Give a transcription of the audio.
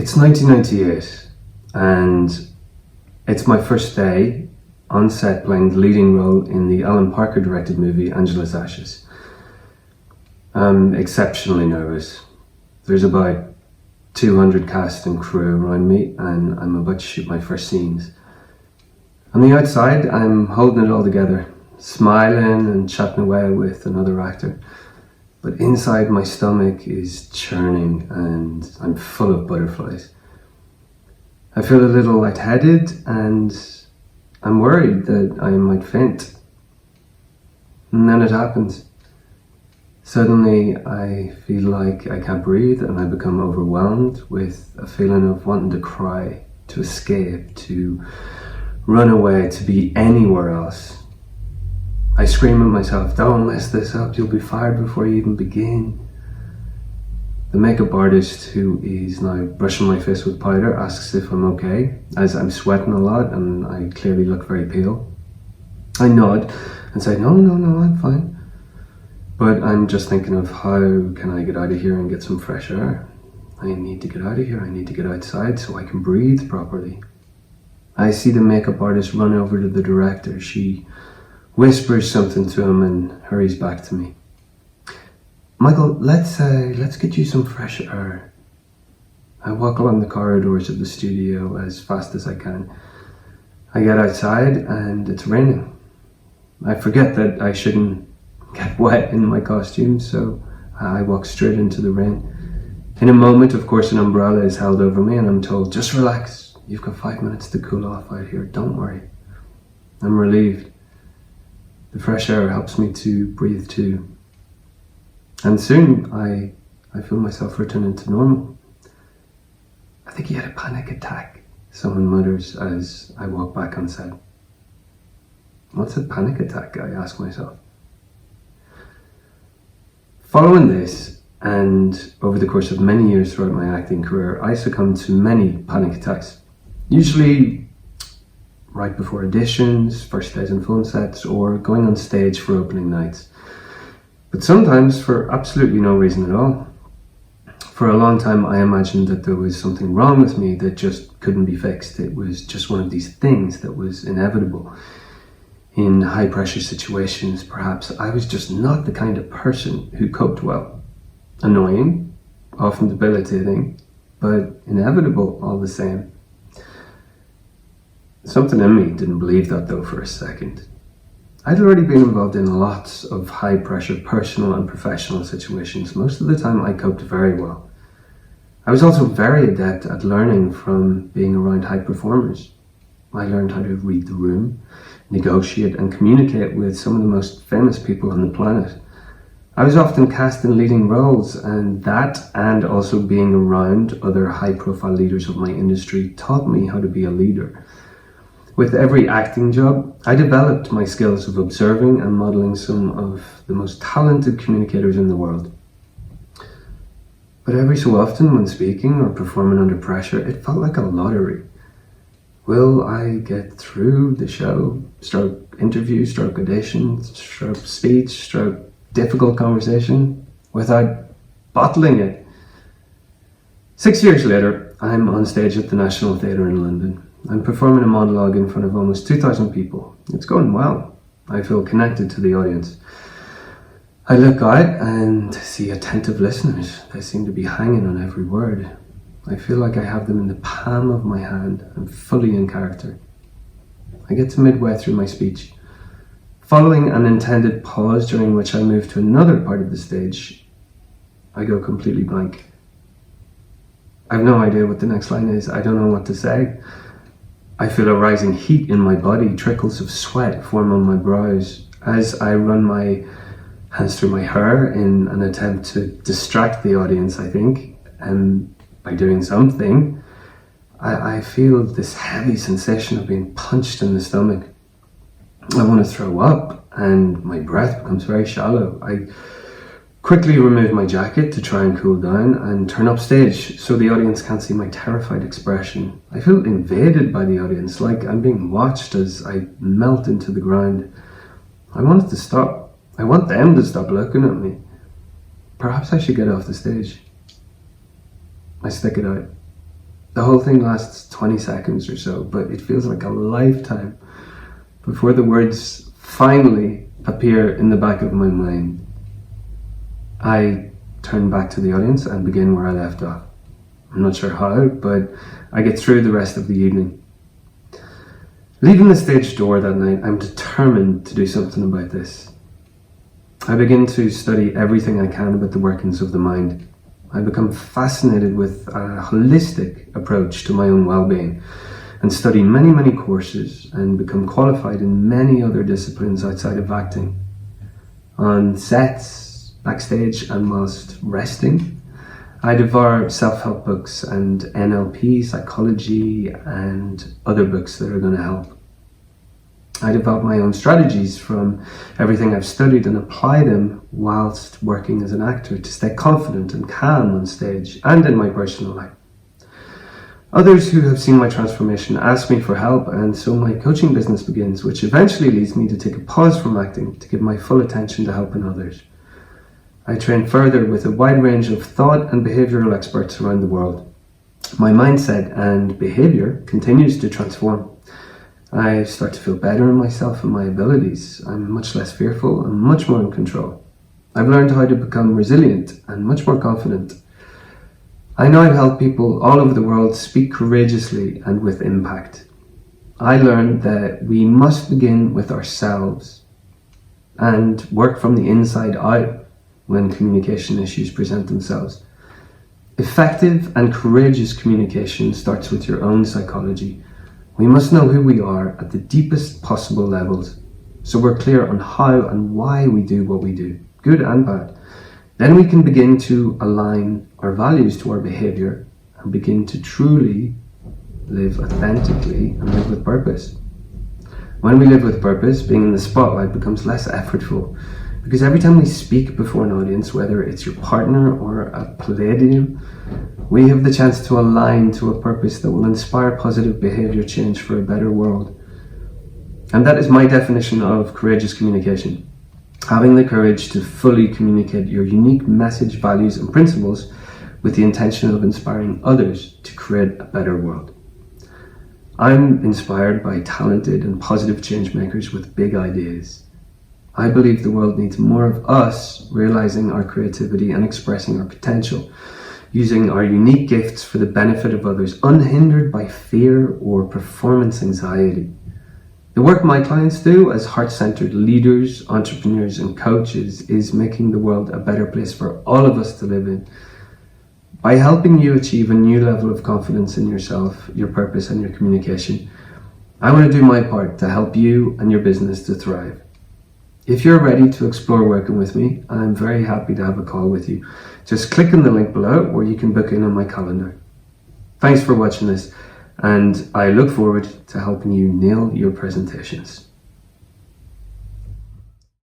It's 1998 and it's my first day on set playing the leading role in the Alan Parker directed movie Angela's Ashes. I'm exceptionally nervous. There's about 200 cast and crew around me and I'm about to shoot my first scenes. On the outside, I'm holding it all together, smiling and chatting away with another actor. But inside my stomach is churning and I'm full of butterflies. I feel a little lightheaded and I'm worried that I might faint. And then it happens. Suddenly I feel like I can't breathe and I become overwhelmed with a feeling of wanting to cry, to escape, to run away, to be anywhere else. I scream at myself, "Don't mess this up, you'll be fired before you even begin." The makeup artist, who is now brushing my face with powder, asks if I'm okay, as I'm sweating a lot and I clearly look very pale. I nod and say, no, I'm fine. But I'm just thinking of how can I get out of here and get some fresh air. I need to get out of here, I need to get outside so I can breathe properly. I see the makeup artist run over to the director. She whispers something to him and hurries back to me. "Michael, let's get you some fresh air." I walk along the corridors of the studio as fast as I can. I get outside and it's raining. I forget that I shouldn't get wet in my costume, so I walk straight into the rain. In a moment, of course, an umbrella is held over me and I'm told, "Just relax, you've got 5 minutes to cool off out here, don't worry." I'm relieved. The fresh air helps me to breathe too. And soon I feel myself returning to normal. "I think he had a panic attack," someone mutters as I walk back on set. What's a panic attack, I ask myself. Following this, and over the course of many years throughout my acting career, I succumbed to many panic attacks. Usually right before auditions, first days in film sets, or going on stage for opening nights. But sometimes for absolutely no reason at all. For a long time I imagined that there was something wrong with me that just couldn't be fixed. It was just one of these things that was inevitable. In high pressure situations, perhaps I was just not the kind of person who coped well. Annoying, often debilitating, but inevitable all the same. Something in me didn't believe that though for a second. I'd already been involved in lots of high pressure personal and professional situations. Most of the time I coped very well. I was also very adept at learning from being around high performers. I learned how to read the room, negotiate and communicate with some of the most famous people on the planet. I was often cast in leading roles, and that, and also being around other high profile leaders of my industry, taught me how to be a leader. With every acting job, I developed my skills of observing and modeling some of the most talented communicators in the world. But every so often when speaking or performing under pressure, it felt like a lottery. Will I get through the show? Stroke interview, stroke audition, stroke speech, stroke difficult conversation, without bottling it. 6 years later, I'm on stage at the National Theatre in London. I'm performing a monologue in front of almost 2,000 people. It's going well. I feel connected to the audience. I look out and see attentive listeners. They seem to be hanging on every word. I feel like I have them in the palm of my hand. I'm fully in character. I get to midway through my speech. Following an intended pause during which I move to another part of the stage, I go completely blank. I have no idea what the next line is. I don't know what to say. I feel a rising heat in my body, trickles of sweat form on my brows as I run my hands through my hair in an attempt to distract the audience, I think, and by doing something, I feel this heavy sensation of being punched in the stomach. I want to throw up and my breath becomes very shallow. I quickly remove my jacket to try and cool down and turn up stage so the audience can't see my terrified expression. I feel invaded by the audience, like I'm being watched as I melt into the ground. I want it to stop. I want them to stop looking at me. Perhaps I should get off the stage. I stick it out. The whole thing lasts 20 seconds or so, but it feels like a lifetime before the words finally appear in the back of my mind. I turn back to the audience and begin where I left off. I'm not sure how, but I get through the rest of the evening. Leaving the stage door that night, I'm determined to do something about this. I begin to study everything I can about the workings of the mind. I become fascinated with a holistic approach to my own well-being and study many courses and become qualified in many other disciplines outside of acting. On sets, backstage, and whilst resting, I devour self-help books and NLP, psychology, and other books that are going to help. I develop my own strategies from everything I've studied and apply them whilst working as an actor to stay confident and calm on stage and in my personal life. Others who have seen my transformation ask me for help, and so my coaching business begins, which eventually leads me to take a pause from acting to give my full attention to helping others. I train further with a wide range of thought and behavioural experts around the world. My mindset and behaviour continues to transform. I start to feel better in myself and my abilities. I'm much less fearful and much more in control. I've learned how to become resilient and much more confident. I know I've helped people all over the world speak courageously and with impact. I learned that we must begin with ourselves and work from the inside out when communication issues present themselves. Effective and courageous communication starts with your own psychology. We must know who we are at the deepest possible levels, so we're clear on how and why we do what we do, good and bad. Then we can begin to align our values to our behaviour and begin to truly live authentically and live with purpose. When we live with purpose, being in the spotlight becomes less effortful, because every time we speak before an audience, whether it's your partner or a palladium, we have the chance to align to a purpose that will inspire positive behaviour change for a better world. And that is my definition of courageous communication. Having the courage to fully communicate your unique message, values and principles with the intention of inspiring others to create a better world. I'm inspired by talented and positive change makers with big ideas. I believe the world needs more of us realizing our creativity and expressing our potential, using our unique gifts for the benefit of others, unhindered by fear or performance anxiety. The work my clients do as heart-centered leaders, entrepreneurs and coaches is making the world a better place for all of us to live in. By helping you achieve a new level of confidence in yourself, your purpose and your communication, I want to do my part to help you and your business to thrive. If you're ready to explore working with me, I'm very happy to have a call with you. Just click on the link below or you can book in on my calendar. Thanks for watching this, and I look forward to helping you nail your presentations.